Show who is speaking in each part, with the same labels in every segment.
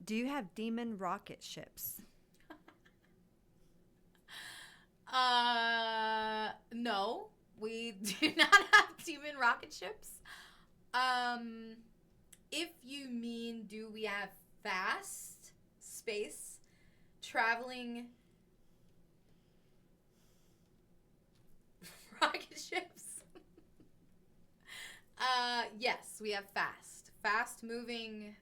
Speaker 1: Do you have demon rocket ships?
Speaker 2: No, we do not have demon rocket ships. Um, if you mean, do we have fast space traveling rocket ships? Yes, we have fast moving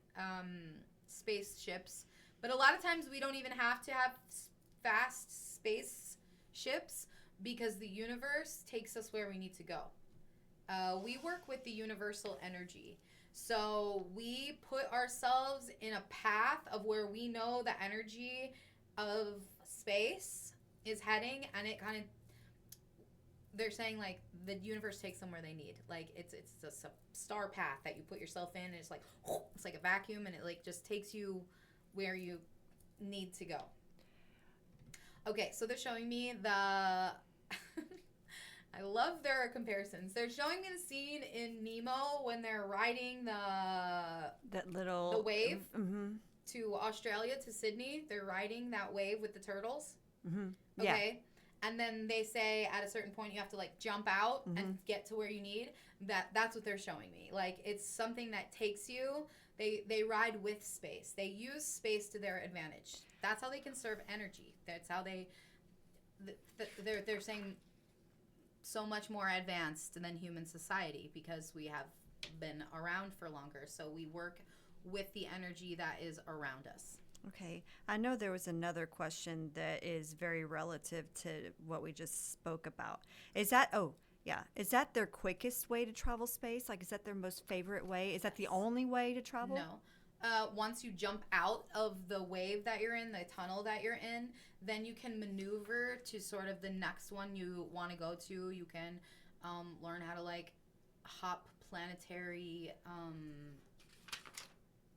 Speaker 2: spaceships. But a lot of times we don't even have to have fast space ships because the universe takes us where we need to go. We work with the universal energy. So we put ourselves in a path of where we know the energy of space is heading, and it kind of, they're saying like the universe takes them where they need. Like it's a star path that you put yourself in, and it's like it's like a vacuum, and it like just takes you where you need to go. Okay, so they're showing me the I love their comparisons. They're showing me the scene in Nemo when they're riding the wave to Australia, to Sydney. They're riding that wave with the turtles.
Speaker 1: Mm-hmm.
Speaker 2: Okay. Yeah. And then they say at a certain point you have to like jump out and get to where you need. That's what they're showing me. Like it's something that takes you. They ride with space. They use space to their advantage. That's how they conserve energy. That's how they're saying so much more advanced than human society because we have been around for longer. So we work with the energy that is around us.
Speaker 1: Okay. I know there was another question that is very relative to what we just spoke about. Is that their quickest way to travel space? Like, is that their most favorite way? Is that the only way to travel?
Speaker 2: No. Once you jump out of the wave that you're in, the tunnel that you're in, then you can maneuver to sort of the next one you want to go to. You can learn how to like hop planetary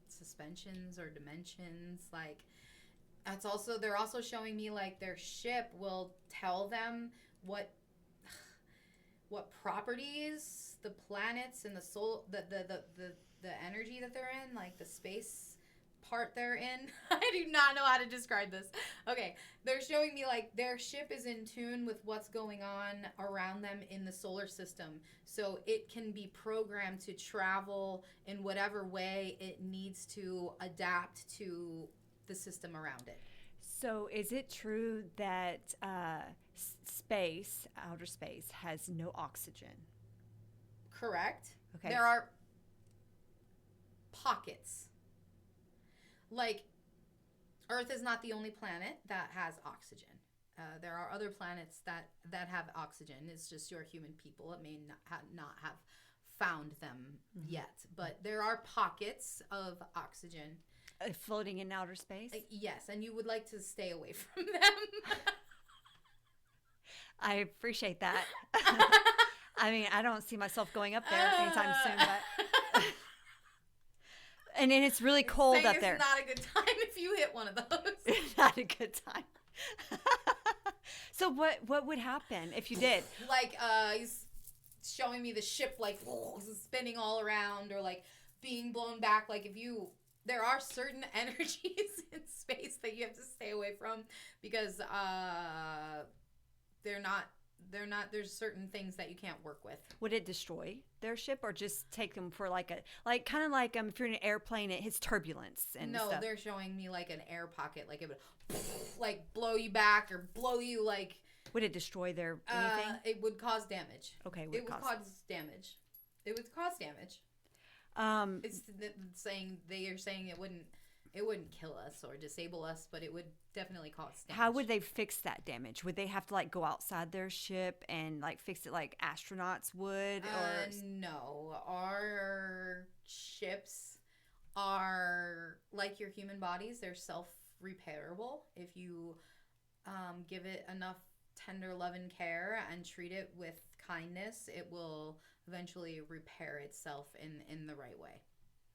Speaker 2: suspensions or dimensions. Like they're also showing me like their ship will tell them what properties the planets and the soul the energy that they're in, like the space part they're in. I do not know how to describe this. Okay, they're showing me like their ship is in tune with what's going on around them in the solar system. So it can be programmed to travel in whatever way it needs to adapt to the system around it.
Speaker 1: So, is it true that outer space, has no oxygen?
Speaker 2: Correct.
Speaker 1: Okay.
Speaker 2: There are pockets. Like, Earth is not the only planet that has oxygen. There are other planets that have oxygen. It's just your human people that may not have found them yet. But there are pockets of oxygen.
Speaker 1: Floating in outer space?
Speaker 2: Yes, and you would like to stay away from them.
Speaker 1: I appreciate that. I mean, I don't see myself going up there anytime soon, but and then it's really cold up there.
Speaker 2: It's not a good time if you hit one of those.
Speaker 1: Not a good time. So what would happen if you did?
Speaker 2: Like he's showing me the ship like spinning all around or like being blown back. Like there are certain energies in space that you have to stay away from because there's certain things that you can't work with.
Speaker 1: Would it destroy their ship or just take them for kind of like if you're in an airplane, it hits turbulence and
Speaker 2: no,
Speaker 1: stuff?
Speaker 2: They're showing me like an air pocket, like it would like blow you back or blow you like.
Speaker 1: Would it destroy their anything?
Speaker 2: It would cause damage.
Speaker 1: Okay,
Speaker 2: it would cause damage. It would cause damage. It's saying they are saying it wouldn't kill us or disable us, but it would definitely cause damage.
Speaker 1: How would they fix that damage? Would they have to like go outside their ship and like fix it like astronauts would? Or
Speaker 2: no, our ships are like your human bodies. They're self-repairable. If you give it enough tender love and care and treat it with kindness, it will eventually repair itself in the right way.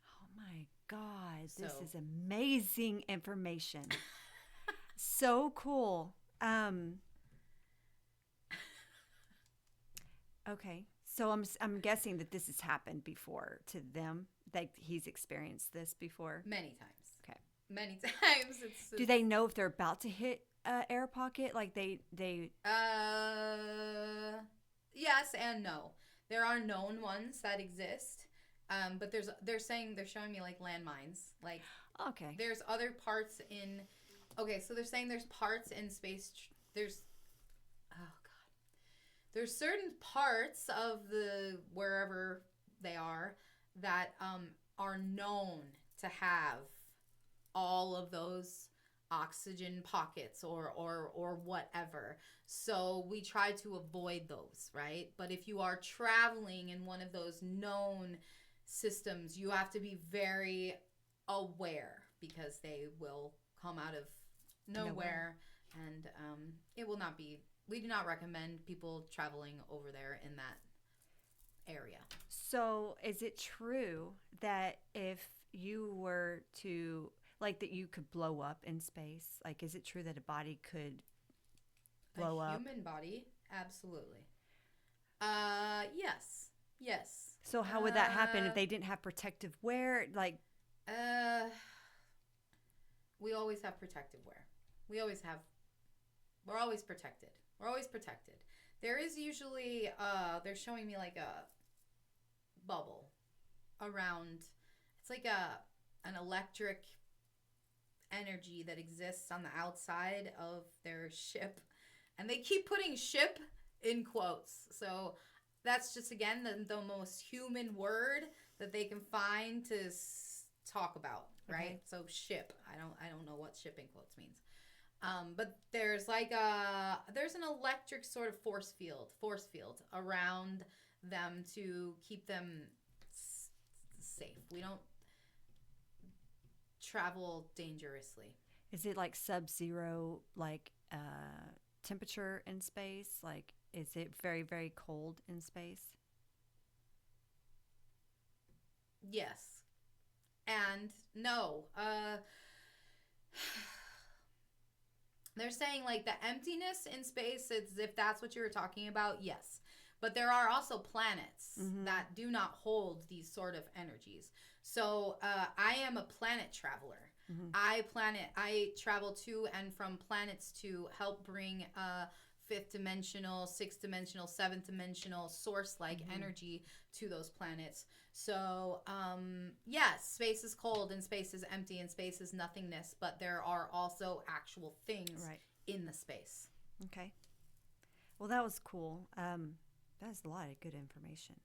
Speaker 1: Oh my God, this is amazing information. So cool. Okay, so I'm guessing that this has happened before to them. Like he's experienced this before?
Speaker 2: Many times.
Speaker 1: Okay.
Speaker 2: Many times.
Speaker 1: Do they know if they're about to hit air pocket? Like they
Speaker 2: yes and no. There are known ones that exist. But they're showing me like landmines. Like
Speaker 1: okay.
Speaker 2: there's other parts in okay, so they're saying there's parts in space there's oh god. There's certain parts of the wherever they are that are known to have all of those oxygen pockets or whatever. So we try to avoid those, right? But if you are traveling in one of those known systems, you have to be very aware because they will come out of nowhere. And it will not be, we do not recommend people traveling over there in that area.
Speaker 1: So is it true that if you were to, like, that you could blow up in space? Like, is it true that a body could blow up?
Speaker 2: A human body? Absolutely. Yes. Yes.
Speaker 1: So how would that happen if they didn't have protective wear? Like,
Speaker 2: we always have protective wear. We're always protected. We're always protected. There is usually, they're showing me like a bubble around, it's like an electric energy that exists on the outside of their ship. And they keep putting ship in quotes. So that's just, again, the most human word that they can find to talk about, right?
Speaker 1: Okay.
Speaker 2: So ship. I don't know what ship in quotes means. But there's there's an electric sort of force field around them to keep them safe. We don't travel dangerously.
Speaker 1: is it like sub-zero, like, temperature in space? Like, is it very, very cold in space?
Speaker 2: Yes. And no. They're saying like the emptiness in space, it's, if that's what you were talking about, yes. But there are also planets that do not hold these sort of energies. So I am a planet traveler. I travel to and from planets to help bring fifth dimensional, sixth dimensional, seventh dimensional source-like energy to those planets. So yes, space is cold and space is empty and space is nothingness, but there are also actual things in the space.
Speaker 1: Okay. Well, that was cool. That's a lot of good information.